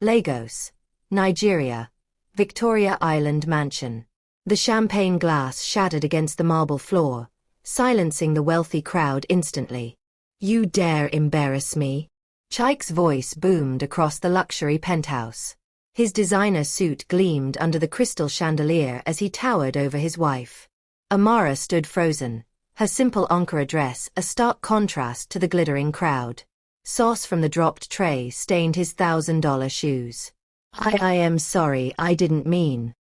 Lagos, Nigeria, Victoria Island Mansion. The champagne glass shattered against the marble floor, silencing the wealthy crowd instantly. "You dare embarrass me?" Chaik's voice boomed across the luxury penthouse. His designer suit gleamed under the crystal chandelier as he towered over his wife. Amara stood frozen, her simple Ankara dress a stark contrast to the glittering crowd. Sauce from the dropped tray stained his $1,000 shoes. I am sorry, I didn't mean."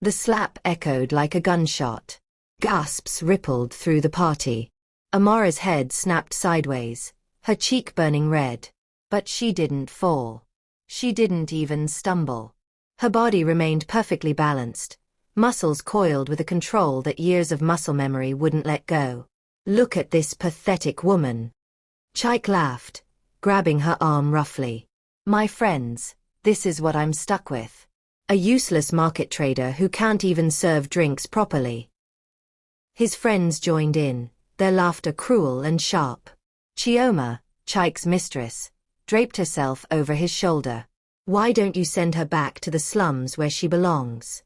The slap echoed like a gunshot. Gasps rippled through the party. Amara's head snapped sideways, her cheek burning red. But she didn't fall. She didn't even stumble. Her body remained perfectly balanced, muscles coiled with a control that years of muscle memory wouldn't let go. "Look at this pathetic woman." Chaik laughed, grabbing her arm roughly. "My friends, this is what I'm stuck with. A useless market trader who can't even serve drinks properly." His friends joined in, their laughter cruel and sharp. Chioma, Chaik's mistress, draped herself over his shoulder. "Why don't you send her back to the slums where she belongs?"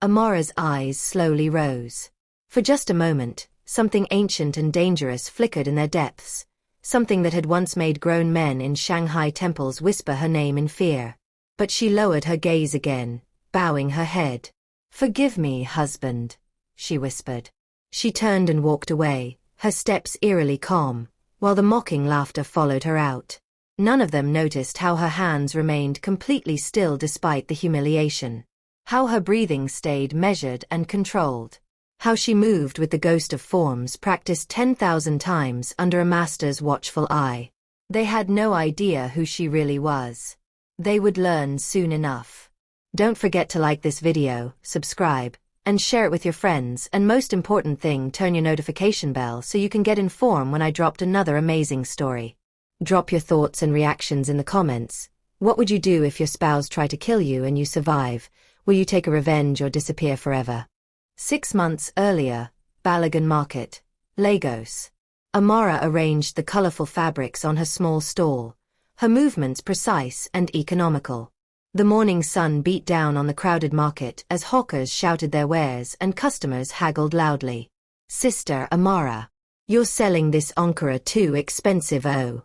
Amara's eyes slowly rose. For just a moment, something ancient and dangerous flickered in their depths, something that had once made grown men in Shanghai temples whisper her name in fear. But she lowered her gaze again, bowing her head. "Forgive me, husband," she whispered. She turned and walked away, her steps eerily calm, while the mocking laughter followed her out. None of them noticed how her hands remained completely still despite the humiliation. How her breathing stayed measured and controlled. How she moved with the ghost of forms practiced 10,000 times under a master's watchful eye. They had no idea who she really was. They would learn soon enough. Don't forget to like this video, subscribe, and share it with your friends, and most important thing, turn your notification bell so you can get informed when I dropped another amazing story. Drop your thoughts and reactions in the comments. What would you do if your spouse tried to kill you and you survive? Will you take a revenge or disappear forever? 6 months earlier, Balagan Market, Lagos. Amara arranged the colorful fabrics on her small stall, her movements precise and economical. The morning sun beat down on the crowded market as hawkers shouted their wares and customers haggled loudly. "Sister Amara, you're selling this Ankara too expensive, oh."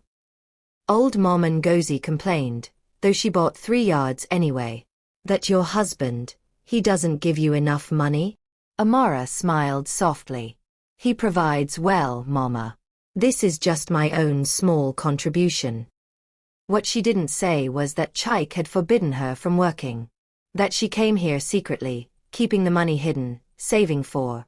Old Mom Ngozi complained, though she bought 3 yards anyway. "That your husband, he doesn't give you enough money?" Amara smiled softly. "He provides well, Mama. This is just my own small contribution." What she didn't say was that Chaik had forbidden her from working. That she came here secretly, keeping the money hidden, saving for.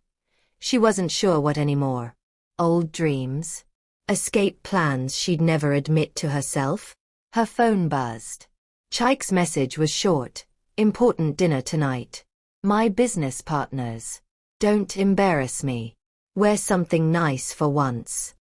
She wasn't sure what anymore. Old dreams? Escape plans she'd never admit to herself? Her phone buzzed. Chaik's message was short. "Important dinner tonight. My business partners. Don't embarrass me. Wear something nice for once."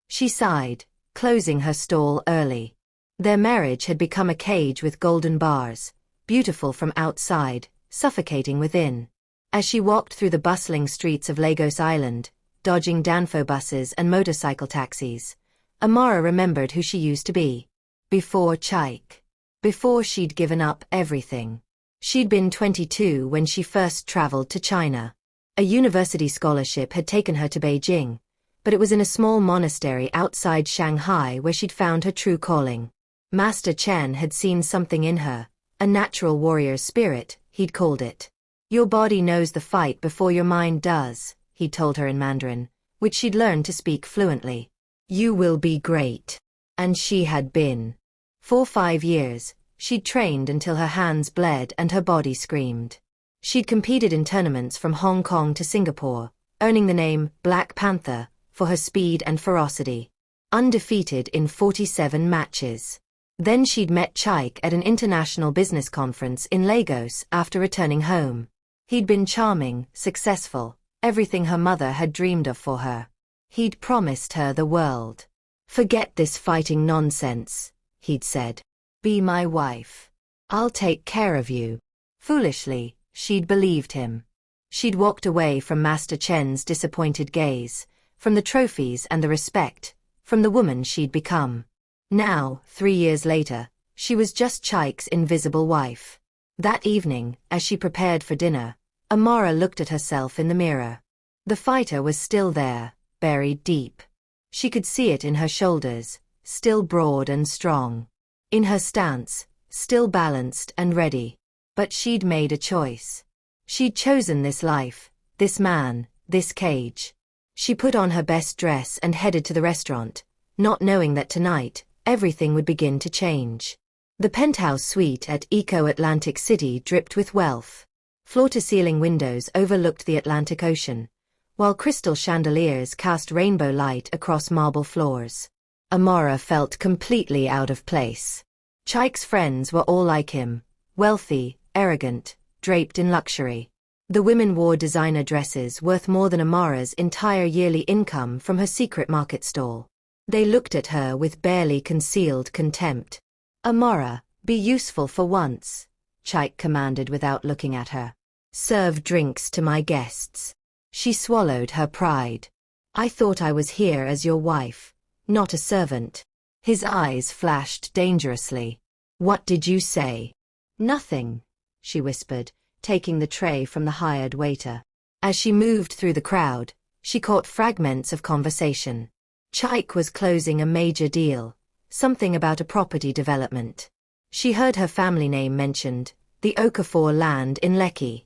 She sighed, closing her stall early. Their marriage had become a cage with golden bars, beautiful from outside, suffocating within. As she walked through the bustling streets of Lagos Island, dodging Danfo buses and motorcycle taxis, Amara remembered who she used to be. Before Chaik. Before she'd given up everything. She'd been 22 when she first traveled to China. A university scholarship had taken her to Beijing, but it was in a small monastery outside Shanghai where she'd found her true calling. Master Chen had seen something in her, a natural warrior's spirit, he'd called it. "Your body knows the fight before your mind does," he'd told her in Mandarin, which she'd learned to speak fluently. "You will be great." And she had been. For 5 years, she'd trained until her hands bled and her body screamed. She'd competed in tournaments from Hong Kong to Singapore, earning the name Black Panther for her speed and ferocity. Undefeated in 47 matches. Then she'd met Chaik at an international business conference in Lagos after returning home. He'd been charming, successful, everything her mother had dreamed of for her. He'd promised her the world. "Forget this fighting nonsense," he'd said. "Be my wife. I'll take care of you." Foolishly, she'd believed him. She'd walked away from Master Chen's disappointed gaze, from the trophies and the respect, from the woman she'd become. Now, 3 years later, She was just Chaik's invisible wife. That evening, as she prepared for dinner, Amara looked at herself in the mirror. The fighter was still there, buried deep. She could see it in her shoulders, still broad and strong. In her stance, still balanced and ready. But she'd made a choice. She'd chosen this life, this man, this cage. She put on her best dress and headed to the restaurant, not knowing that tonight, everything would begin to change. The penthouse suite at Eco Atlantic City dripped with wealth. Floor-to-ceiling windows overlooked the Atlantic Ocean, while crystal chandeliers cast rainbow light across marble floors. Amara felt completely out of place. Chaik's friends were all like him, wealthy, arrogant, draped in luxury. The women wore designer dresses worth more than Amara's entire yearly income from her secret market stall. They looked at her with barely concealed contempt. "Amara, be useful for once," Chaik commanded without looking at her. "Serve drinks to my guests." She swallowed her pride. "I thought I was here as your wife, not a servant." His eyes flashed dangerously. "What did you say?" "Nothing," she whispered, taking the tray from the hired waiter. As she moved through the crowd, she caught fragments of conversation. Chaik was closing a major deal, something about a property development. She heard her family name mentioned, the Okafor land in Lekki.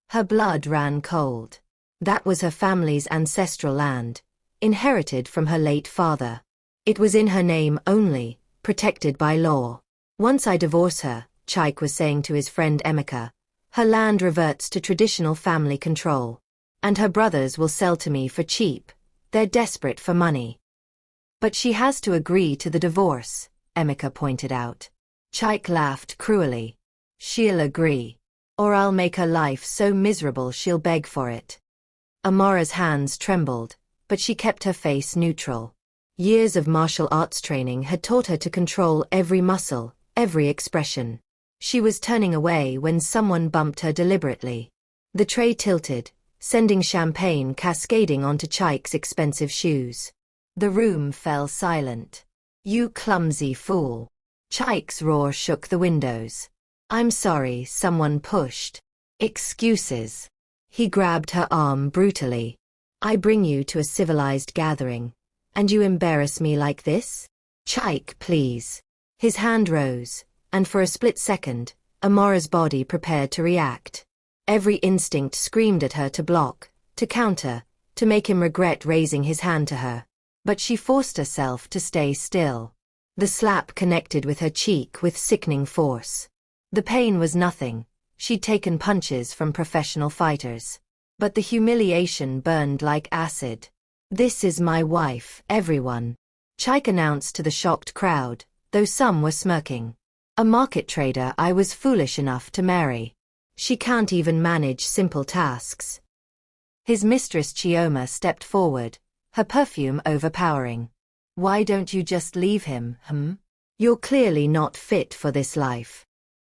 Her blood ran cold. That was her family's ancestral land, inherited from her late father. It was in her name only, protected by law. "Once I divorce her," Chaik was saying to his friend Emeka, "her land reverts to traditional family control. And her brothers will sell to me for cheap. They're desperate for money." "But she has to agree to the divorce," Emeka pointed out. Chaik laughed cruelly. "She'll agree. Or I'll make her life so miserable she'll beg for it." Amara's hands trembled, but she kept her face neutral. Years of martial arts training had taught her to control every muscle, every expression. She was turning away when someone bumped her deliberately. The tray tilted, sending champagne cascading onto Chaik's expensive shoes. The room fell silent. "You clumsy fool." Chaik's roar shook the windows. "I'm sorry, someone pushed." "Excuses." He grabbed her arm brutally. "I bring you to a civilized gathering, and you embarrass me like this? Chaik, please." His hand rose, and for a split second, Amara's body prepared to react. Every instinct screamed at her to block, to counter, to make him regret raising his hand to her. But she forced herself to stay still. The slap connected with her cheek with sickening force. The pain was nothing. She'd taken punches from professional fighters. But the humiliation burned like acid. "This is my wife, everyone," Chaik announced to the shocked crowd, though some were smirking. "A market trader I was foolish enough to marry. She can't even manage simple tasks." His mistress Chioma stepped forward, her perfume overpowering. "Why don't you just leave him, You're clearly not fit for this life."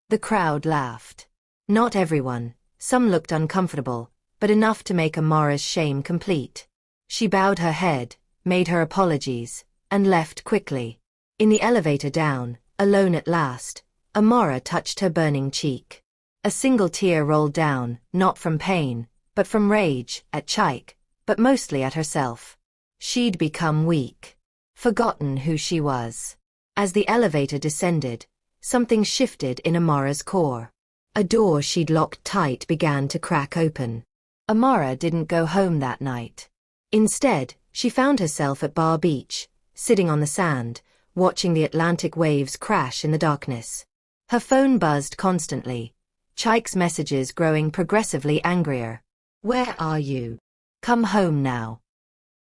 The crowd laughed. Not everyone, some looked uncomfortable, but enough to make Amara's shame complete. She bowed her head, made her apologies, and left quickly. In the elevator down, alone at last, Amara touched her burning cheek. A single tear rolled down, not from pain, but from rage, at Chaik, but mostly at herself. She'd become weak. Forgotten who she was. As the elevator descended, something shifted in Amara's core. A door she'd locked tight began to crack open. Amara didn't go home that night. Instead, she found herself at Bar Beach, sitting on the sand, watching the Atlantic waves crash in the darkness. Her phone buzzed constantly, Chaik's messages growing progressively angrier. "Where are you? Come home now.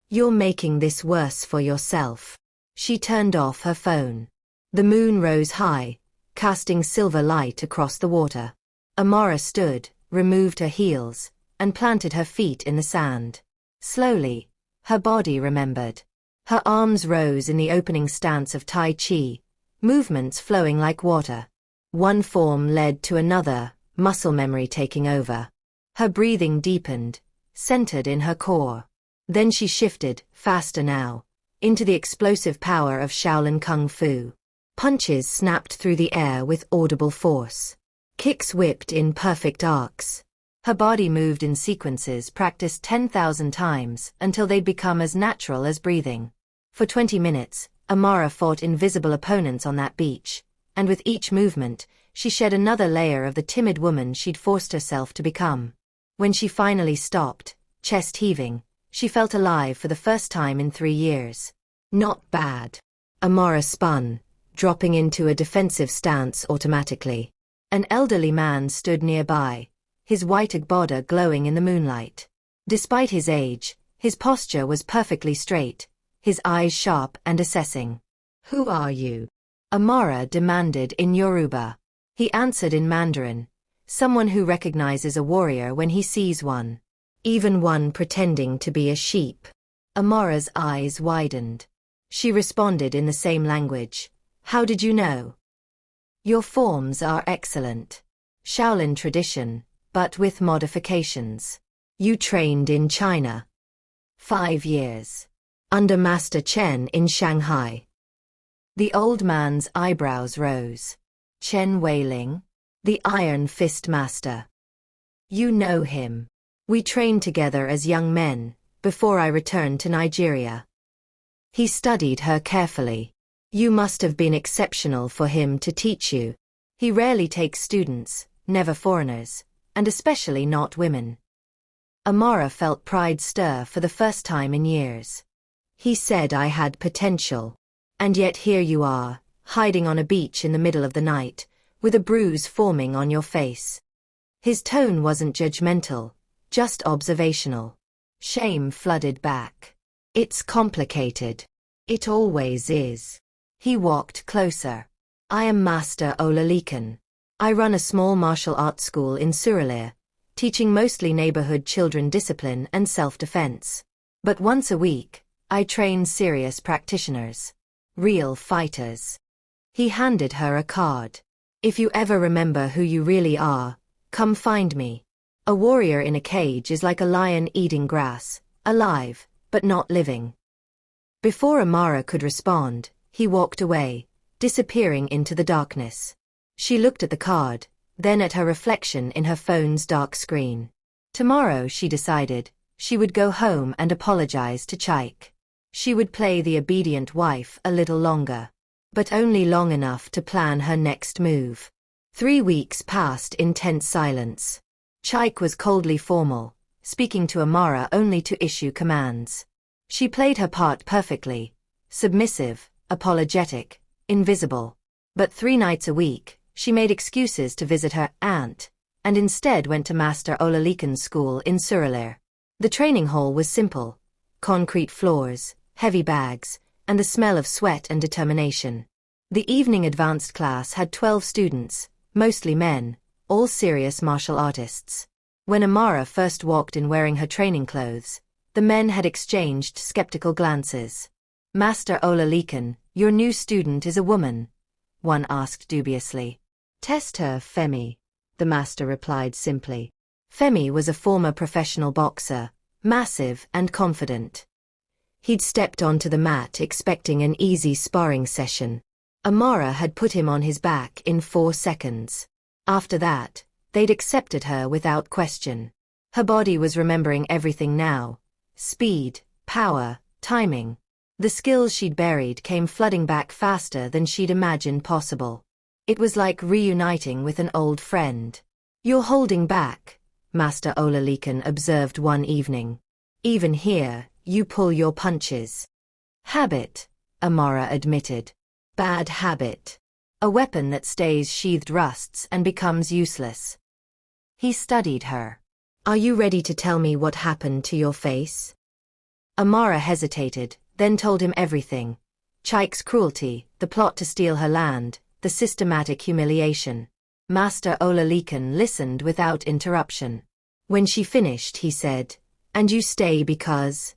You're making this worse for yourself." She turned off her phone. The moon rose high, casting silver light across the water. Amara stood, removed her heels, and planted her feet in the sand. Slowly, her body remembered. Her arms rose in the opening stance of Tai Chi, movements flowing like water. One form led to another, muscle memory taking over. Her breathing deepened, centered in her core. Then she shifted, faster now, into the explosive power of Shaolin Kung Fu. Punches snapped through the air with audible force. Kicks whipped in perfect arcs. Her body moved in sequences practiced 10,000 times until they'd become as natural as breathing. For 20 minutes, Amara fought invisible opponents on that beach, and with each movement, she shed another layer of the timid woman she'd forced herself to become. When she finally stopped, chest heaving, she felt alive for the first time in 3 years. Not bad. Amara spun, dropping into a defensive stance automatically. An elderly man stood nearby, his white agbada glowing in the moonlight. Despite his age, his posture was perfectly straight, his eyes sharp and assessing. "Who are you?" Amara demanded in Yoruba. He answered in Mandarin, "Someone who recognizes a warrior when he sees one. Even one pretending to be a sheep." Amara's eyes widened. She responded in the same language. "How did you know?" "Your forms are excellent. Shaolin tradition, but with modifications. You trained in China." 5 years. Under Master Chen in Shanghai. The old man's eyebrows rose. "Chen Weiling? The Iron Fist Master. You know him. We trained together as young men, before I returned to Nigeria." He studied her carefully. "You must have been exceptional for him to teach you. He rarely takes students, never foreigners, and especially not women." Amara felt pride stir for the first time in years. "He said I had potential. And yet here you are, hiding on a beach in the middle of the night, with a bruise forming on your face." His tone wasn't judgmental, just observational. Shame flooded back. "It's complicated. It always is." He walked closer. "I am Master Olalekan. I run a small martial arts school in Surulere, teaching mostly neighborhood children discipline and self-defense. But once a week, I train serious practitioners. Real fighters." He handed her a card. "If you ever remember who you really are, come find me. A warrior in a cage is like a lion eating grass, alive, but not living." Before Amara could respond, he walked away, disappearing into the darkness. She looked at the card, then at her reflection in her phone's dark screen. Tomorrow, she decided, she would go home and apologize to Chaik. She would play the obedient wife a little longer. But only long enough to plan her next move. 3 weeks passed in tense silence. Chaik was coldly formal, speaking to Amara only to issue commands. She played her part perfectly, submissive, apologetic, invisible. But 3 nights a week, she made excuses to visit her aunt, and instead went to Master Olalekan's school in Surulere. The training hall was simple. Concrete floors, heavy bags, and the smell of sweat and determination. The evening advanced class had 12 students, mostly men, all serious martial artists. When Amara first walked in wearing her training clothes, the men had exchanged skeptical glances. "Master Olalekan, your new student is a woman," one asked dubiously. "Test her, Femi," the master replied simply. Femi was a former professional boxer, massive and confident. He'd stepped onto the mat expecting an easy sparring session. Amara had put him on his back in 4 seconds. After that, they'd accepted her without question. Her body was remembering everything now. Speed, power, timing. The skills she'd buried came flooding back faster than she'd imagined possible. It was like reuniting with an old friend. "You're holding back," Master Olalekan observed one evening. "Even here, you pull your punches." "Habit," Amara admitted. "Bad habit. A weapon that stays sheathed rusts and becomes useless." He studied her. "Are you ready to tell me what happened to your face?" Amara hesitated, then told him everything. Chaik's cruelty, the plot to steal her land, the systematic humiliation. Master Olalekan listened without interruption. When she finished, he said, "And you stay because—"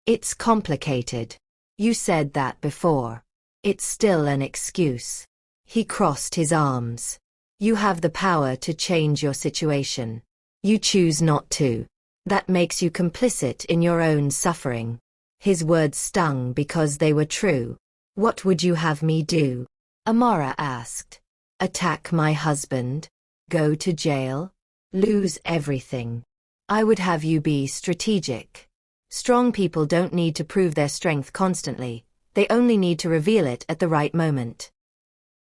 "It's complicated. You said that before. It's still an excuse." He crossed his arms. "You have the power to change your situation. You choose not to. That makes you complicit in your own suffering." His words stung because they were true. "What would you have me do?" Amara asked. Attack my husband? Go to jail? Lose everything? I would have you be strategic. Strong people don't need to prove their strength constantly, they only need to reveal it at the right moment.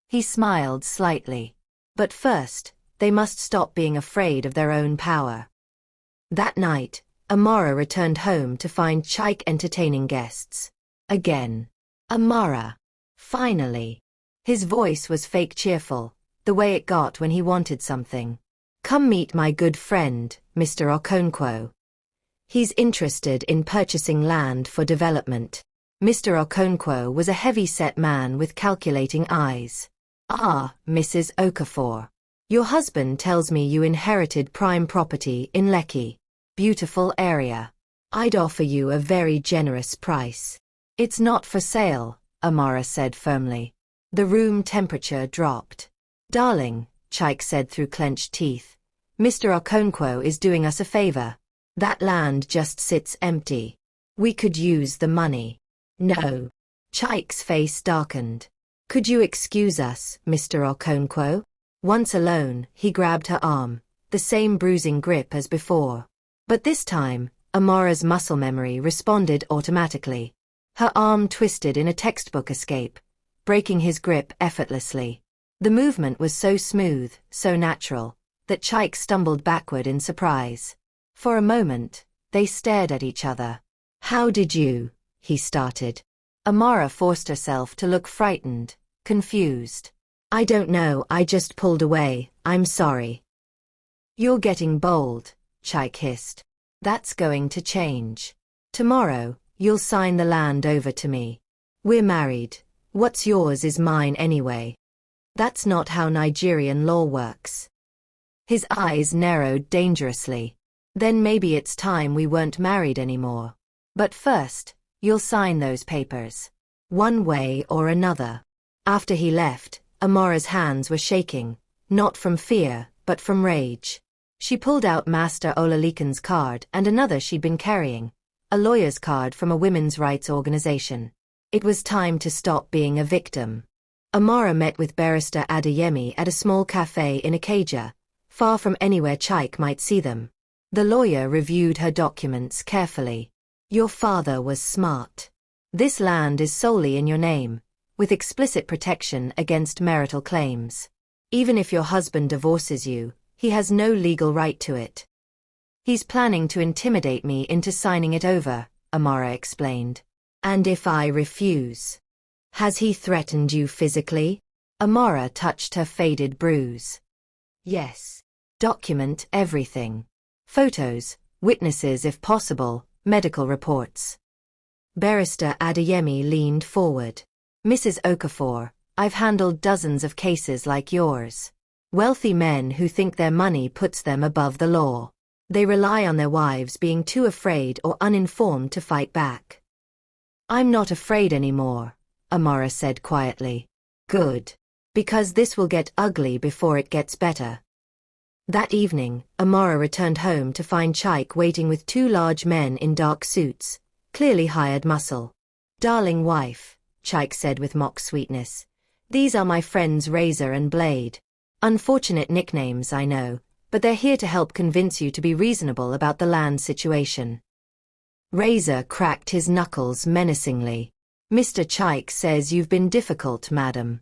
He smiled slightly. But first, they must stop being afraid of their own power. That night, Amara returned home to find Chaik entertaining guests. Again. Amara. Finally. His voice was fake cheerful, the way it got when he wanted something. Come meet my good friend, Mr. Okonkwo. He's interested in purchasing land for development. Mr. Okonkwo was a heavy-set man with calculating eyes. Ah, Mrs. Okafor. Your husband tells me you inherited prime property in Lekki. Beautiful area. I'd offer you a very generous price. It's not for sale, Amara said firmly. The room temperature dropped. Darling, Chaik said through clenched teeth, Mr. Okonkwo is doing us a favor. That land just sits empty. We could use the money. No. Chaik's face darkened. Could you excuse us, Mr. Okonkwo? Once alone, he grabbed her arm, the same bruising grip as before. But this time, Amara's muscle memory responded automatically. Her arm twisted in a textbook escape, breaking his grip effortlessly. The movement was so smooth, so natural, that Chaik stumbled backward in surprise. For a moment, they stared at each other. How did you? He started. Amara forced herself to look frightened, confused. I don't know, I just pulled away, I'm sorry. You're getting bold, Chaik hissed. That's going to change. Tomorrow, you'll sign the land over to me. We're married. What's yours is mine anyway. That's not how Nigerian law works. His eyes narrowed dangerously. Then maybe it's time we weren't married anymore. But first, you'll sign those papers. One way or another. After he left, Amara's hands were shaking, not from fear, but from rage. She pulled out Master Olalekan's card and another she'd been carrying, a lawyer's card from a women's rights organization. It was time to stop being a victim. Amara met with Barrister Adeyemi at a small cafe in Ikeja, far from anywhere Chaik might see them. The lawyer reviewed her documents carefully. Your father was smart. This land is solely in your name, with explicit protection against marital claims. Even if your husband divorces you, he has no legal right to it. He's planning to intimidate me into signing it over, Amara explained. And if I refuse? Has he threatened you physically? Amara touched her faded bruise. Yes. Document everything. Photos, witnesses if possible, medical reports. Barrister Adeyemi leaned forward. Mrs. Okafor, I've handled dozens of cases like yours. Wealthy men who think their money puts them above the law. They rely on their wives being too afraid or uninformed to fight back. I'm not afraid anymore, Amara said quietly. Good. Because this will get ugly before it gets better. That evening, Amara returned home to find Chaik waiting with two large men in dark suits, clearly hired muscle. Darling wife, Chaik said with mock sweetness. These are my friends Razor and Blade. Unfortunate nicknames, I know, but they're here to help convince you to be reasonable about the land situation. Razor cracked his knuckles menacingly. Mr. Chaik says you've been difficult, madam.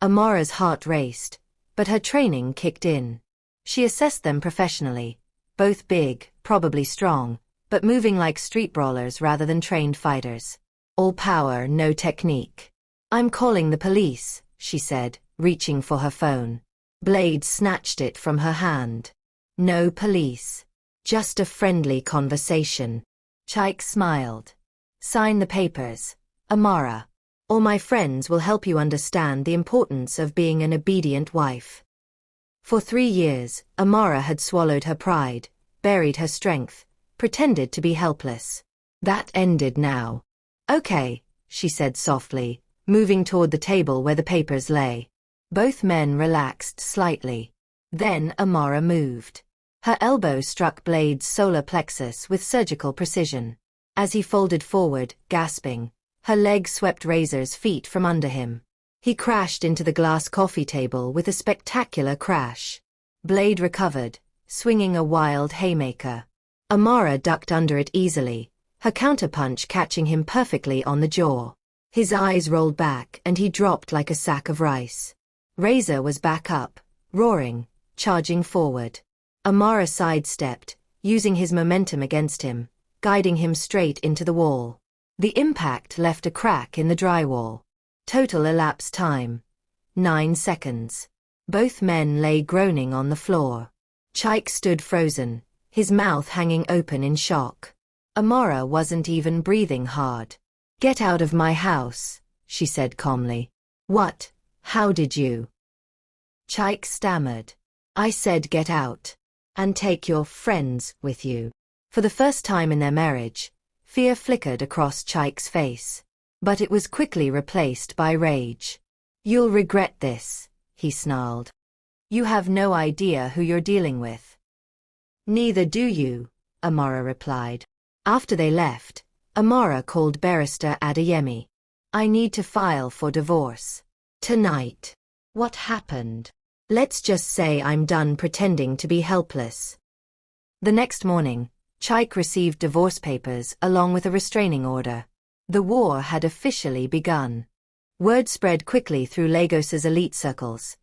Amara's heart raced, but her training kicked in. She assessed them professionally, both big, probably strong, but moving like street brawlers rather than trained fighters. All power, no technique. I'm calling the police, she said, reaching for her phone. Blade snatched it from her hand. No police. Just a friendly conversation. Chaik smiled. Sign the papers, Amara. Or my friends will help you understand the importance of being an obedient wife. For 3 years, Amara had swallowed her pride, buried her strength, pretended to be helpless. That ended now. Okay, she said softly, moving toward the table where the papers lay. Both men relaxed slightly. Then Amara moved. Her elbow struck Blade's solar plexus with surgical precision. As he folded forward, gasping, her leg swept Razor's feet from under him. He crashed into the glass coffee table with a spectacular crash. Blade recovered, swinging a wild haymaker. Amara ducked under it easily, her counterpunch catching him perfectly on the jaw. His eyes rolled back and he dropped like a sack of rice. Razor was back up, roaring, charging forward. Amara sidestepped, using his momentum against him, guiding him straight into the wall. The impact left a crack in the drywall. Total elapsed time: 9 seconds. Both men lay groaning on the floor. Chaik stood frozen, his mouth hanging open in shock. Amara wasn't even breathing hard. "Get out of my house," she said calmly. "What? How did you?" Chaik stammered. "I said get out. And take your friends with you." For the first time in their marriage, fear flickered across Chaik's face. But it was quickly replaced by rage. "You'll regret this," he snarled. "You have no idea who you're dealing with." "Neither do you," Amara replied. After they left, Amara called Barrister Adeyemi. "I need to file for divorce. Tonight." "What happened?" "Let's just say I'm done pretending to be helpless." The next morning, Chaik received divorce papers along with a restraining order. The war had officially begun. Word spread quickly through Lagos's elite circles.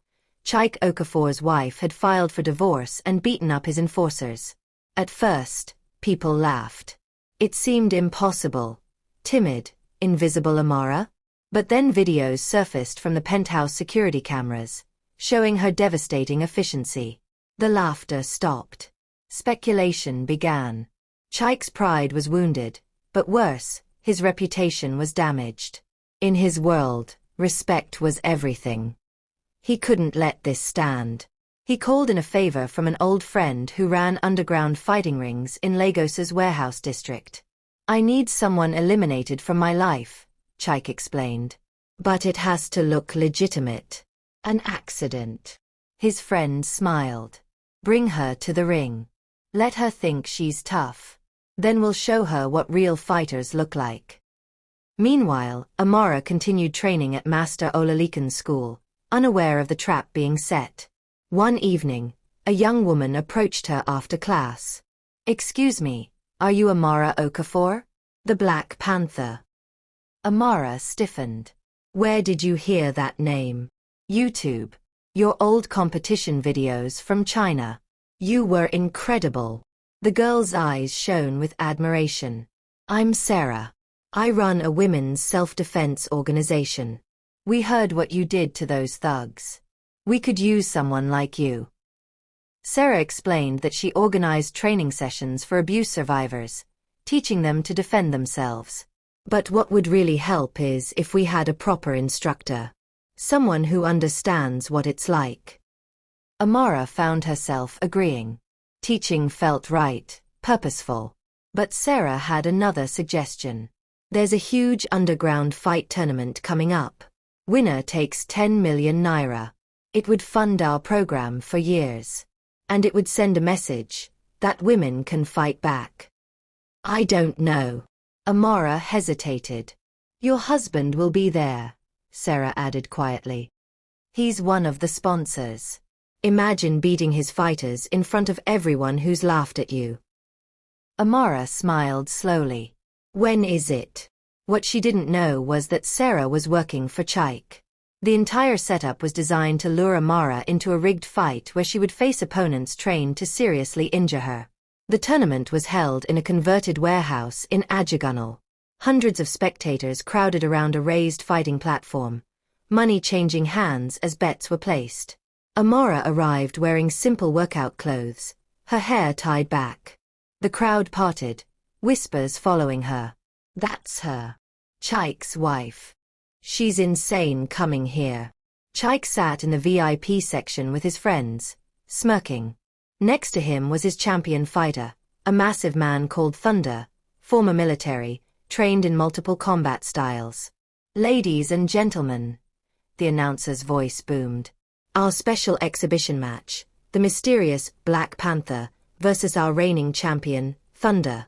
Chaik Okafor's wife had filed for divorce and beaten up his enforcers. At first, people laughed. It seemed impossible. Timid, invisible Amara? But then videos surfaced from the penthouse security cameras, showing her devastating efficiency. The laughter stopped. Speculation began. Chaik's pride was wounded, but worse, his reputation was damaged. In his world, respect was everything. He couldn't let this stand. He called in a favor from an old friend who ran underground fighting rings in Lagos's warehouse district. "I need someone eliminated from my life," Chaik explained. "But it has to look legitimate. An accident." His friend smiled. "Bring her to the ring. Let her think she's tough. Then we'll show her what real fighters look like." Meanwhile, Amara continued training at Master Olalekan's school, unaware of the trap being set. One evening, a young woman approached her after class. "Excuse me, are you Amara Okafor? The Black Panther?" Amara stiffened. "Where did you hear that name?" "YouTube. Your old competition videos from China. You were incredible." The girl's eyes shone with admiration. "I'm Sarah. I run a women's self-defense organization. We heard what you did to those thugs. We could use someone like you." Sarah explained that she organized training sessions for abuse survivors, teaching them to defend themselves. "But what would really help is if we had a proper instructor. Someone who understands what it's like." Amara found herself agreeing. Teaching felt right, purposeful. But Sarah had another suggestion. "There's a huge underground fight tournament coming up. Winner takes 10 million naira. It would fund our program for years. And it would send a message that women can fight back." "I don't know." Amara hesitated. "Your husband will be there," Sarah added quietly. "He's one of the sponsors. Imagine beating his fighters in front of everyone who's laughed at you." Amara smiled slowly. "When is it?" What she didn't know was that Sarah was working for Chaik. The entire setup was designed to lure Amara into a rigged fight where she would face opponents trained to seriously injure her. The tournament was held in a converted warehouse in Ajagunal. Hundreds of spectators crowded around a raised fighting platform, money changing hands as bets were placed. Amara arrived wearing simple workout clothes, her hair tied back. The crowd parted, whispers following her. "That's her. Chaik's wife. She's insane coming here." Chaik sat in the VIP section with his friends, smirking. Next to him was his champion fighter, a massive man called Thunder, former military, trained in multiple combat styles. "Ladies and gentlemen," the announcer's voice boomed. "Our special exhibition match, the mysterious Black Panther versus our reigning champion, Thunder."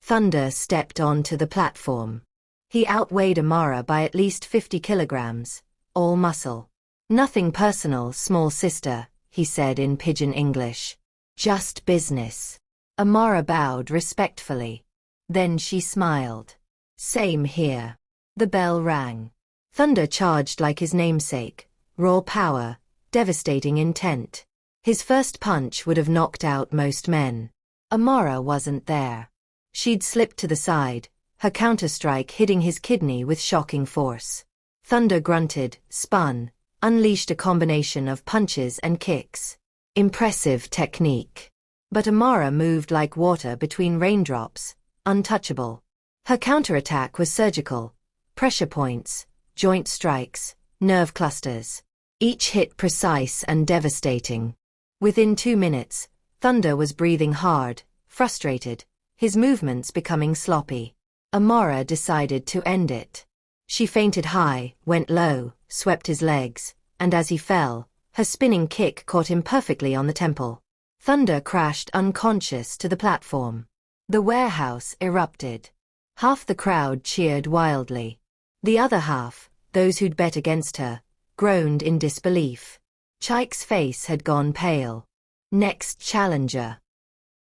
Thunder stepped onto the platform. He outweighed Amara by at least 50 kilograms, all muscle. Nothing personal, small sister, he said in pidgin English. Just business. Amara bowed respectfully. Then she smiled. Same here. The bell rang. Thunder charged like his namesake, raw power, devastating intent. His first punch would have knocked out most men. Amara wasn't there. She'd slipped to the side, her counterstrike hitting his kidney with shocking force. Thunder grunted, spun, unleashed a combination of punches and kicks. Impressive technique. But Amara moved like water between raindrops, untouchable. Her counterattack was surgical. Pressure points, joint strikes, nerve clusters. Each hit precise and devastating. Within 2 minutes, Thunder was breathing hard, frustrated, his movements becoming sloppy. Amara decided to end it. She fainted high, went low, swept his legs, and as he fell, her spinning kick caught him perfectly on the temple. Thunder crashed unconscious to the platform. The warehouse erupted. Half the crowd cheered wildly. The other half, those who'd bet against her, groaned in disbelief. Chaik's face had gone pale. Next challenger.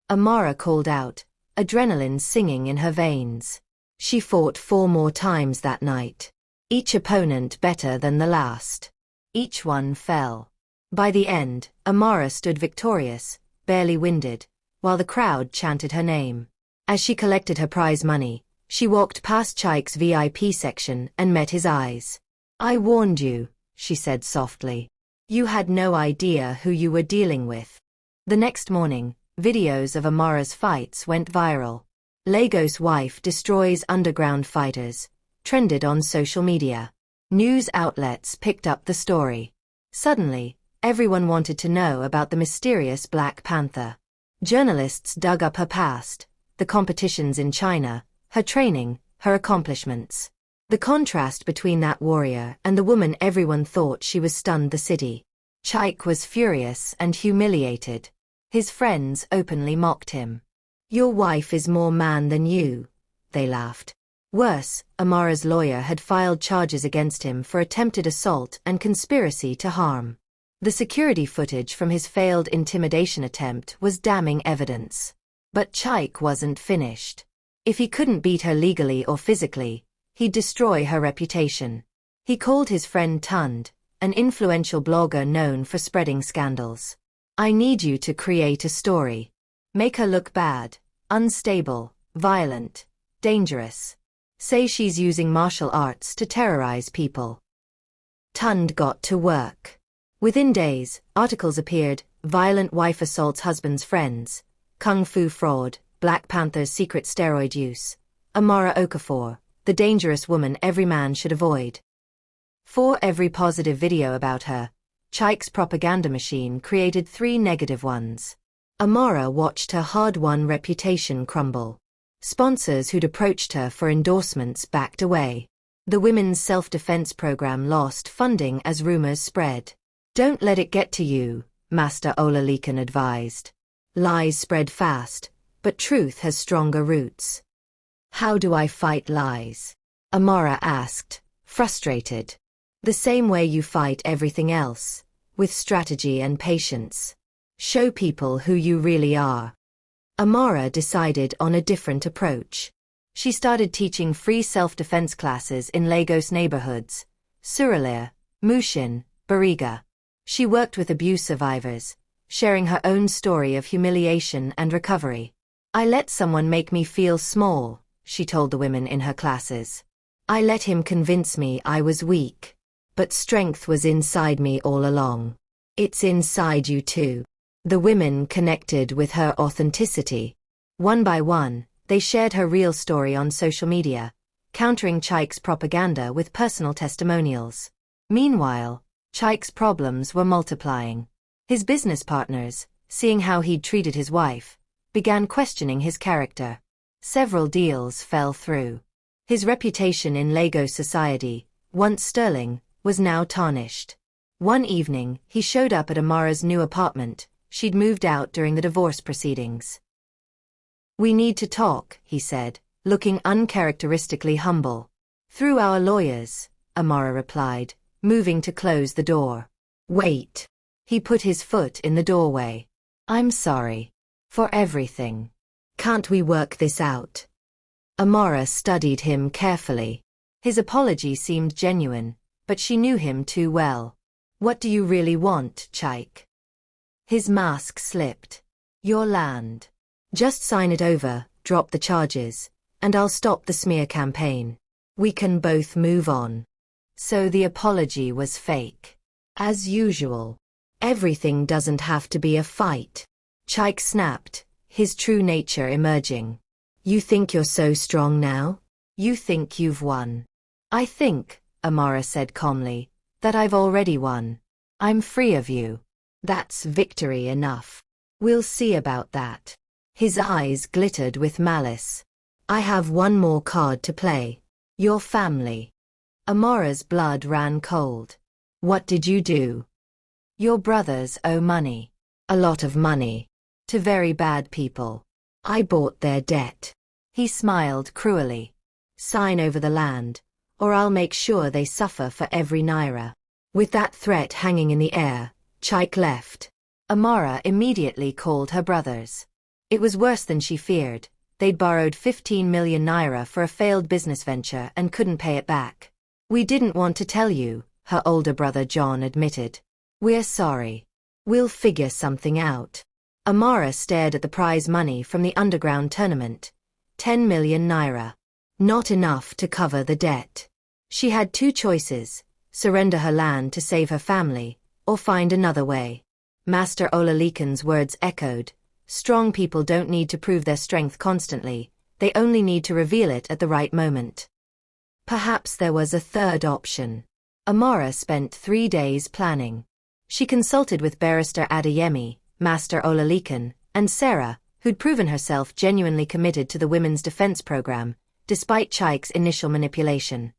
Amara called out, adrenaline singing in her veins. She fought 4 more times that night. Each opponent better than the last. Each one fell. By the end, Amara stood victorious, barely winded, while the crowd chanted her name. As she collected her prize money, she walked past Chaik's VIP section and met his eyes. I warned you, she said softly. You had no idea who you were dealing with. The next morning, videos of Amara's fights went viral. Lagos wife destroys underground fighters, trended on social media. News outlets picked up the story. Suddenly, everyone wanted to know about the mysterious Black Panther. Journalists dug up her past, the competitions in China, her training, her accomplishments. The contrast between that warrior and the woman everyone thought she was stunned the city. Chaik was furious and humiliated. His friends openly mocked him. Your wife is more man than you, they laughed. Worse, Amara's lawyer had filed charges against him for attempted assault and conspiracy to harm. The security footage from his failed intimidation attempt was damning evidence. But Chaik wasn't finished. If he couldn't beat her legally or physically, he'd destroy her reputation. He called his friend Tund, an influential blogger known for spreading scandals. I need you to create a story. Make her look bad, unstable, violent, dangerous. Say she's using martial arts to terrorize people. Tund got to work. Within days, articles appeared, violent wife assaults husband's friends, Kungfu fraud, Black Panther's secret steroid use, Amara Okafor, the dangerous woman every man should avoid. For every positive video about her, Chaik's propaganda machine created 3 negative ones. Amara watched her hard-won reputation crumble. Sponsors who'd approached her for endorsements backed away. The women's self-defense program lost funding as rumors spread. Don't let it get to you, Master Olalekan advised. Lies spread fast, but truth has stronger roots. How do I fight lies? Amara asked, frustrated. The same way you fight everything else, with strategy and patience. Show people who you really are. Amara decided on a different approach. She started teaching free self-defense classes in Lagos neighborhoods, Surulere, Mushin, Bariga. She worked with abuse survivors, sharing her own story of humiliation and recovery. I let someone make me feel small, she told the women in her classes. I let him convince me I was weak. But strength was inside me all along. It's inside you too. The women connected with her authenticity. One by one, they shared her real story on social media, countering Chaik's propaganda with personal testimonials. Meanwhile, Chaik's problems were multiplying. His business partners, seeing how he'd treated his wife, began questioning his character. Several deals fell through. His reputation in Lagos society, once sterling, was now tarnished. One evening, he showed up at Amara's new apartment. She'd moved out during the divorce proceedings. We need to talk, he said, looking uncharacteristically humble. Through our lawyers, Amara replied, moving to close the door. Wait. He put his foot in the doorway. I'm sorry. For everything. Can't we work this out? Amara studied him carefully. His apology seemed genuine, but she knew him too well. What do you really want, Chaik? His mask slipped. Your land. Just sign it over, drop the charges, and I'll stop the smear campaign. We can both move on. So the apology was fake. As usual. Everything doesn't have to be a fight. Chaik snapped, his true nature emerging. You think you're so strong now? You think you've won. I think, Amara said calmly, that I've already won. I'm free of you. That's victory enough. We'll see about that. His eyes glittered with malice. I have one more card to play. Your family. Amara's blood ran cold. What did you do? Your brothers owe money. A lot of money. To very bad people. I bought their debt. He smiled cruelly. Sign over the land, or I'll make sure they suffer for every naira. With that threat hanging in the air, Chaik left. Amara immediately called her brothers. It was worse than she feared. They'd borrowed 15 million naira for a failed business venture and couldn't pay it back. We didn't want to tell you, her older brother John admitted. We're sorry. We'll figure something out. Amara stared at the prize money from the underground tournament. 10 million naira. Not enough to cover the debt. She had two choices, surrender her land to save her family, or find another way. Master Olalekan's words echoed. Strong people don't need to prove their strength constantly, they only need to reveal it at the right moment. Perhaps there was a third option. Amara spent 3 days planning. She consulted with Barrister Adeyemi, Master Olalekan, and Sarah, who'd proven herself genuinely committed to the women's defense program, despite Chaik's initial manipulation.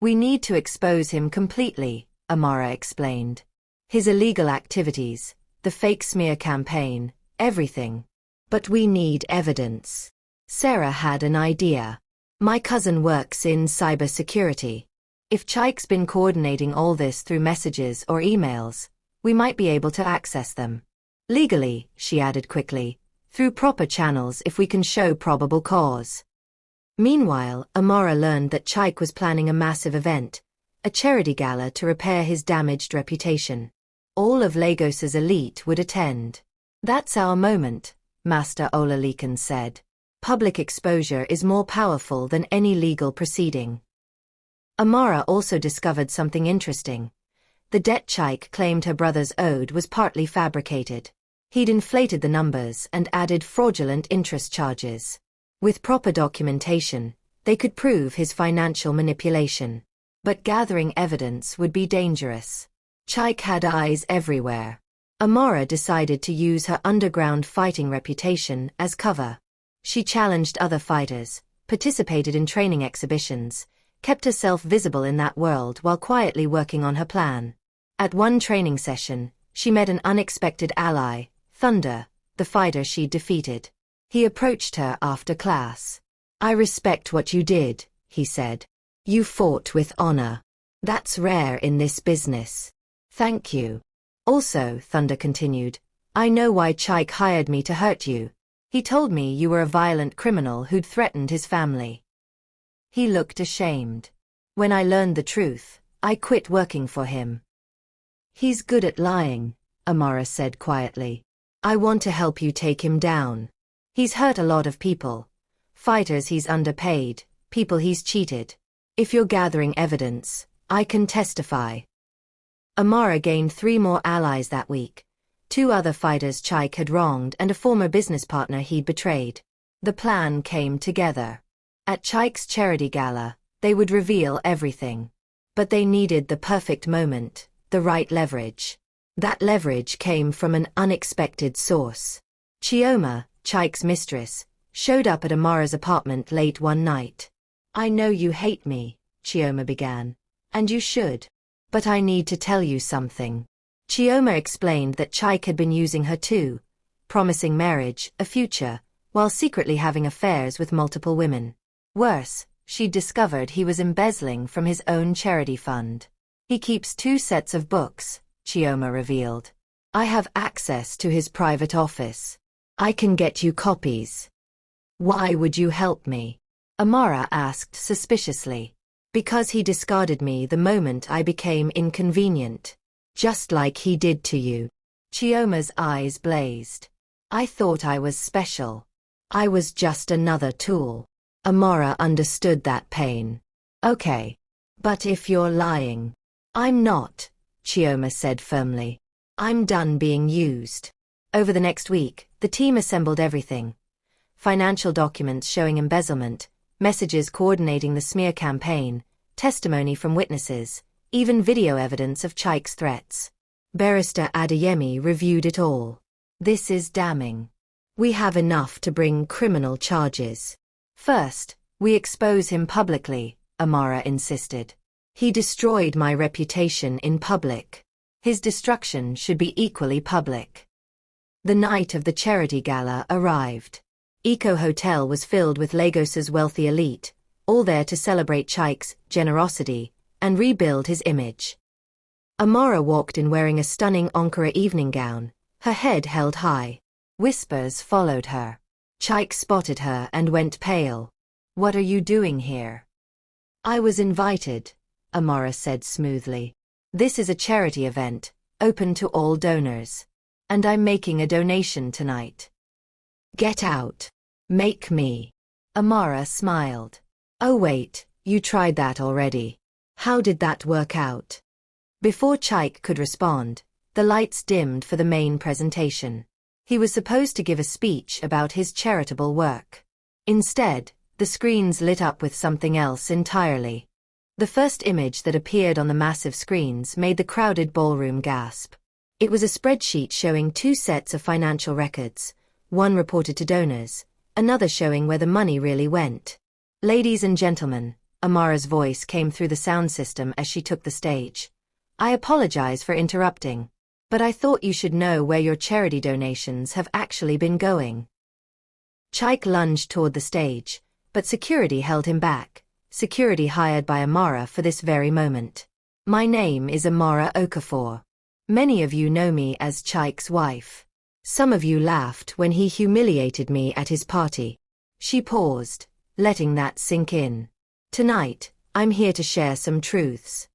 We need to expose him completely, Amara explained. His illegal activities, the fake smear campaign, everything. But we need evidence. Sarah had an idea. My cousin works in cybersecurity. If Chaik's been coordinating all this through messages or emails, we might be able to access them. Legally, she added quickly, through proper channels if we can show probable cause. Meanwhile, Amara learned that Chaik was planning a massive event, a charity gala to repair his damaged reputation. All of Lagos's elite would attend. That's our moment, Master Olalekan said. Public exposure is more powerful than any legal proceeding. Amara also discovered something interesting. The debt Chaik claimed her brothers owed was partly fabricated. He'd inflated the numbers and added fraudulent interest charges. With proper documentation, they could prove his financial manipulation. But gathering evidence would be dangerous. Chaik had eyes everywhere. Amara decided to use her underground fighting reputation as cover. She challenged other fighters, participated in training exhibitions, kept herself visible in that world while quietly working on her plan. At one training session, she met an unexpected ally, Thunder, the fighter she'd defeated. He approached her after class. I respect what you did, he said. You fought with honor. That's rare in this business. Thank you. Also, Thunder continued, I know why Chaik hired me to hurt you. He told me you were a violent criminal who'd threatened his family. He looked ashamed. When I learned the truth, I quit working for him. He's good at lying, Amara said quietly. I want to help you take him down. He's hurt a lot of people. Fighters he's underpaid, people he's cheated. If you're gathering evidence, I can testify. Amara gained 3 more allies that week. 2 other fighters Chaik had wronged and a former business partner he'd betrayed. The plan came together. At Chaik's charity gala, they would reveal everything. But they needed the perfect moment, the right leverage. That leverage came from an unexpected source. Chioma, Chaik's mistress, showed up at Amara's apartment late one night. I know you hate me, Chioma began. And you should. But I need to tell you something. Chioma explained that Chaik had been using her too, promising marriage, a future, while secretly having affairs with multiple women. Worse, she'd discovered he was embezzling from his own charity fund. He keeps 2 sets of books, Chioma revealed. I have access to his private office. I can get you copies. Why would you help me? Amara asked suspiciously. Because he discarded me the moment I became inconvenient. Just like he did to you. Chioma's eyes blazed. I thought I was special. I was just another tool. Amara understood that pain. Okay. But if you're lying. I'm not, Chioma said firmly. I'm done being used. Over the next week, the team assembled everything. Financial documents showing embezzlement, messages coordinating the smear campaign, testimony from witnesses, even video evidence of Chaik's threats. Barrister Adeyemi reviewed it all. This is damning. We have enough to bring criminal charges. First, we expose him publicly, Amara insisted. He destroyed my reputation in public. His destruction should be equally public. The night of the charity gala arrived. Eco Hotel was filled with Lagos's wealthy elite, all there to celebrate Chaik's generosity and rebuild his image. Amara walked in wearing a stunning Ankara evening gown, her head held high. Whispers followed her. Chaik spotted her and went pale. What are you doing here? I was invited, Amara said smoothly. This is a charity event, open to all donors. And I'm making a donation tonight. Get out. Make me. Amara smiled. Oh wait, you tried that already. How did that work out? Before Chaik could respond, the lights dimmed for the main presentation. He was supposed to give a speech about his charitable work. Instead, the screens lit up with something else entirely. The first image that appeared on the massive screens made the crowded ballroom gasp. It was a spreadsheet showing 2 sets of financial records, one reported to donors, another showing where the money really went. Ladies and gentlemen, Amara's voice came through the sound system as she took the stage. I apologize for interrupting, but I thought you should know where your charity donations have actually been going. Chaik lunged toward the stage, but security held him back, security hired by Amara for this very moment. My name is Amara Okafor. Many of you know me as Chaik's wife. Some of you laughed when he humiliated me at his party. She paused, letting that sink in. Tonight, I'm here to share some truths.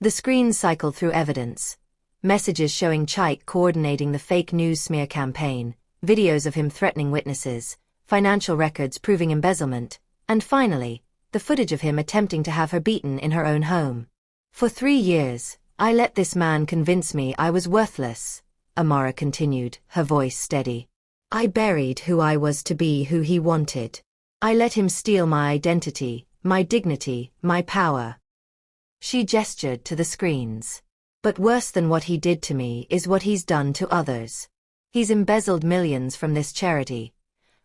The screen cycled through evidence. Messages showing Chaik coordinating the fake news smear campaign, videos of him threatening witnesses, financial records proving embezzlement, and finally, the footage of him attempting to have her beaten in her own home. For 3 years, I let this man convince me I was worthless, Amara continued, her voice steady. I buried who I was to be who he wanted. I let him steal my identity, my dignity, my power. She gestured to the screens. But worse than what he did to me is what he's done to others. He's embezzled millions from this charity.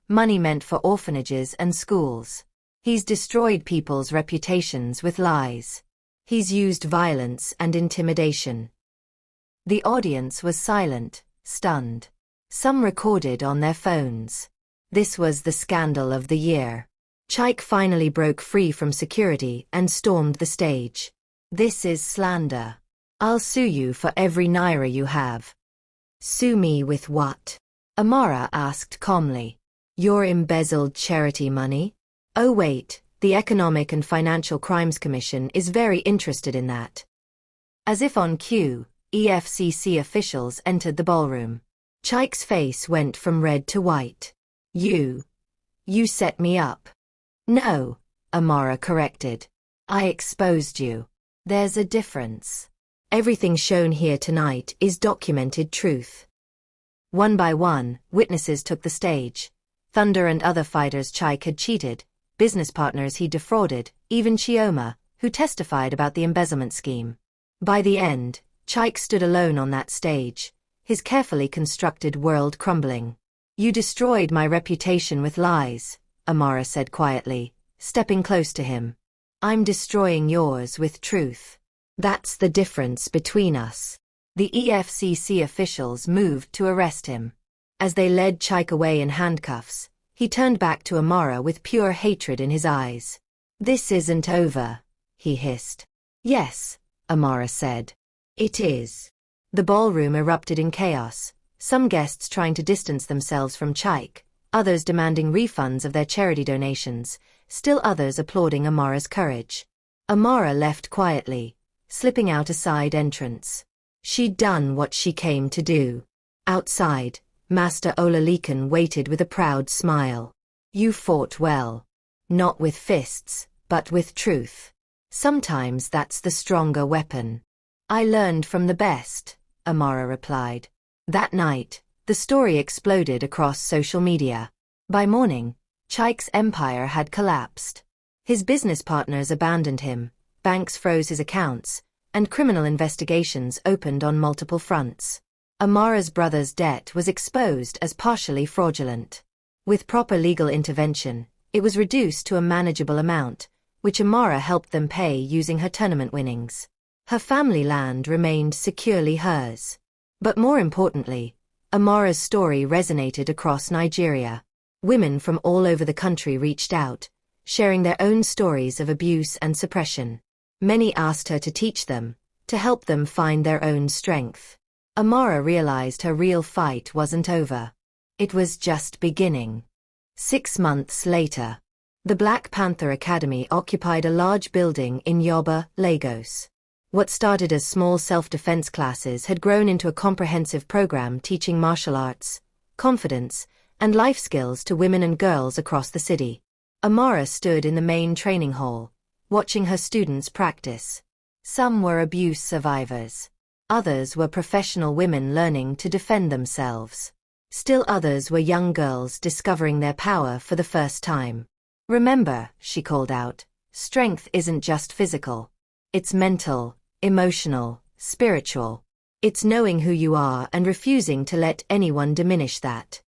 Money meant for orphanages and schools. He's destroyed people's reputations with lies. He's used violence and intimidation. The audience was silent, stunned. Some recorded on their phones. This was the scandal of the year. Chaik finally broke free from security and stormed the stage. This is slander. I'll sue you for every naira you have. Sue me with what? Amara asked calmly. Your embezzled charity money? Oh wait, the Economic and Financial Crimes Commission is very interested in that. As if on cue, EFCC officials entered the ballroom. Chaik's face went from red to white. You set me up. No, Amara corrected. I exposed you. There's a difference. Everything shown here tonight is documented truth. One by one, witnesses took the stage. Thunder and other fighters Chaik had cheated, business partners he defrauded, even Chioma, who testified about the embezzlement scheme. By the end, Chaik stood alone on that stage, his carefully constructed world crumbling. You destroyed my reputation with lies, Amara said quietly, stepping close to him. I'm destroying yours with truth. That's the difference between us. The EFCC officials moved to arrest him. As they led Chaik away in handcuffs, he turned back to Amara with pure hatred in his eyes. This isn't over, he hissed. Yes, Amara said. It is. The ballroom erupted in chaos, some guests trying to distance themselves from Chaik, others demanding refunds of their charity donations, still others applauding Amara's courage. Amara left quietly, slipping out a side entrance. She'd done what she came to do. Outside, Master Olalekan waited with a proud smile. You fought well. Not with fists, but with truth. Sometimes that's the stronger weapon. I learned from the best, Amara replied. That night, the story exploded across social media. By morning, Chaik's empire had collapsed. His business partners abandoned him, banks froze his accounts, and criminal investigations opened on multiple fronts. Amara's brother's debt was exposed as partially fraudulent. With proper legal intervention, it was reduced to a manageable amount, which Amara helped them pay using her tournament winnings. Her family land remained securely hers. But more importantly, Amara's story resonated across Nigeria. Women from all over the country reached out, sharing their own stories of abuse and suppression. Many asked her to teach them, to help them find their own strength. Amara realized her real fight wasn't over. It was just beginning. 6 months later, the Black Panther Academy occupied a large building in Yoba, Lagos. What started as small self-defense classes had grown into a comprehensive program teaching martial arts, confidence, and life skills to women and girls across the city. Amara stood in the main training hall, watching her students practice. Some were abuse survivors. Others were professional women learning to defend themselves. Still others were young girls discovering their power for the first time. Remember, she called out, strength isn't just physical. It's mental, emotional, spiritual. It's knowing who you are and refusing to let anyone diminish that.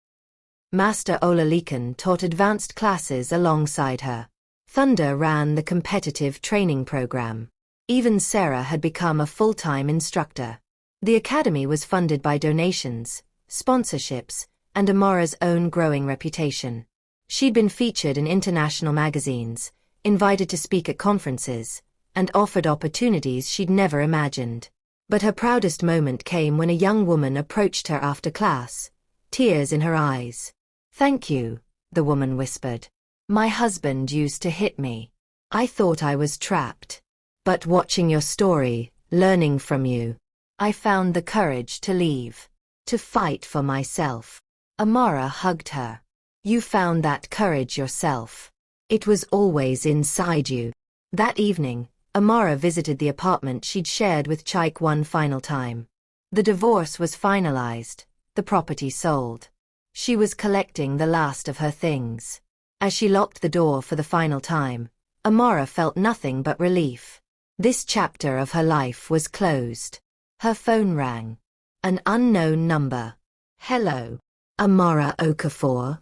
Master Olalekan taught advanced classes alongside her. Thunder ran the competitive training program. Even Sarah had become a full-time instructor. The academy was funded by donations, sponsorships, and Amara's own growing reputation. She'd been featured in international magazines, invited to speak at conferences, and offered opportunities she'd never imagined. But her proudest moment came when a young woman approached her after class, tears in her eyes. Thank you, the woman whispered. My husband used to hit me. I thought I was trapped. But watching your story, learning from you, I found the courage to leave, to fight for myself. Amara hugged her. You found that courage yourself. It was always inside you. That evening, Amara visited the apartment she'd shared with Chaik one final time. The divorce was finalized, the property sold. She was collecting the last of her things. As she locked the door for the final time, Amara felt nothing but relief. This chapter of her life was closed. Her phone rang. An unknown number. Hello. Amara Okafor.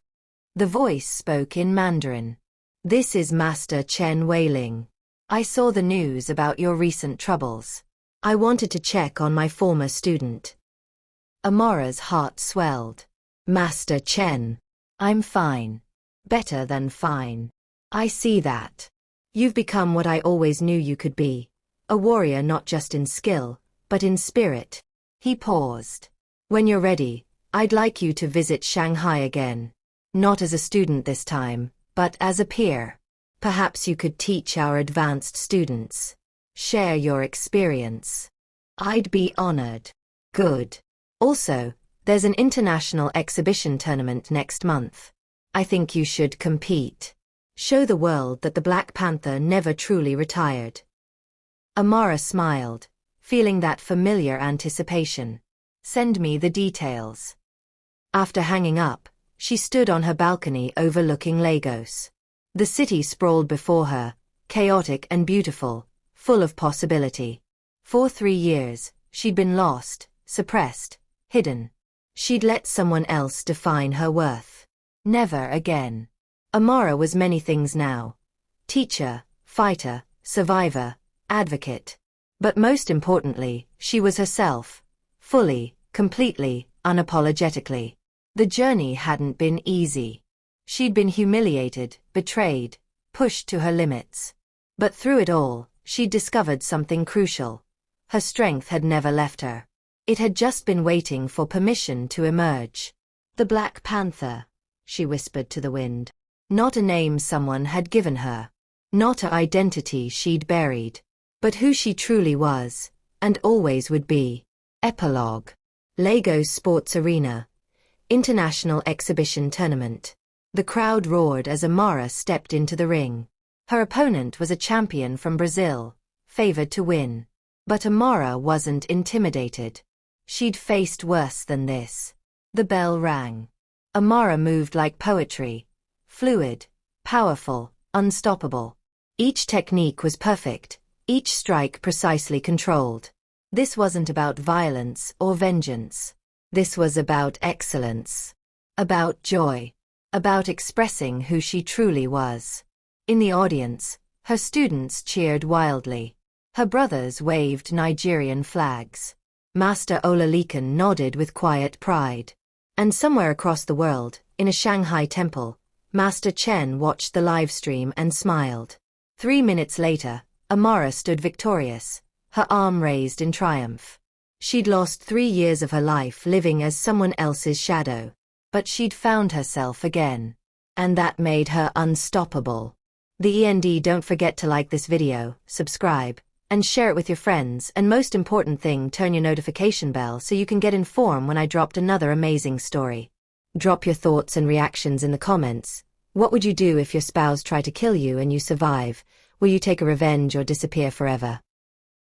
The voice spoke in Mandarin. This is Master Chen Weiling. I saw the news about your recent troubles. I wanted to check on my former student. Amara's heart swelled. Master Chen. I'm fine. Better than fine. I see that. You've become what I always knew you could be. A warrior not just in skill, but in spirit. He paused. When you're ready, I'd like you to visit Shanghai again. Not as a student this time, but as a peer. Perhaps you could teach our advanced students. Share your experience. I'd be honored. Good. Also, there's an international exhibition tournament next month. I think you should compete. Show the world that the Black Panther never truly retired. Amara smiled, feeling that familiar anticipation. Send me the details. After hanging up, she stood on her balcony overlooking Lagos. The city sprawled before her, chaotic and beautiful, full of possibility. For 3 years, she'd been lost, suppressed, hidden. She'd let someone else define her worth. Never again. Amara was many things now. Teacher, fighter, survivor, advocate. But most importantly, she was herself. Fully, completely, unapologetically. The journey hadn't been easy. She'd been humiliated, betrayed, pushed to her limits. But through it all, she'd discovered something crucial. Her strength had never left her. It had just been waiting for permission to emerge. The Black Panther, she whispered to the wind. Not a name someone had given her. Not an identity she'd buried. But who she truly was, and always would be. Epilogue. Lagos Sports Arena. International Exhibition Tournament. The crowd roared as Amara stepped into the ring. Her opponent was a champion from Brazil, favored to win. But Amara wasn't intimidated. She'd faced worse than this. The bell rang. Amara moved like poetry. Fluid, powerful, unstoppable. Each technique was perfect, each strike precisely controlled. This wasn't about violence or vengeance. This was about excellence. About joy. About expressing who she truly was. In the audience, her students cheered wildly. Her brothers waved Nigerian flags. Master Olalekan nodded with quiet pride. And somewhere across the world, in a Shanghai temple, Master Chen watched the live stream and smiled. 3 minutes later, Amara stood victorious, her arm raised in triumph. She'd lost 3 years of her life living as someone else's shadow. But she'd found herself again. And that made her unstoppable. The END, don't forget to like this video, subscribe, and share it with your friends, and most important thing, turn your notification bell so you can get informed when I dropped another amazing story. Drop your thoughts and reactions in the comments. What would you do if your spouse tried to kill you and you survive? Will you take a revenge or disappear forever?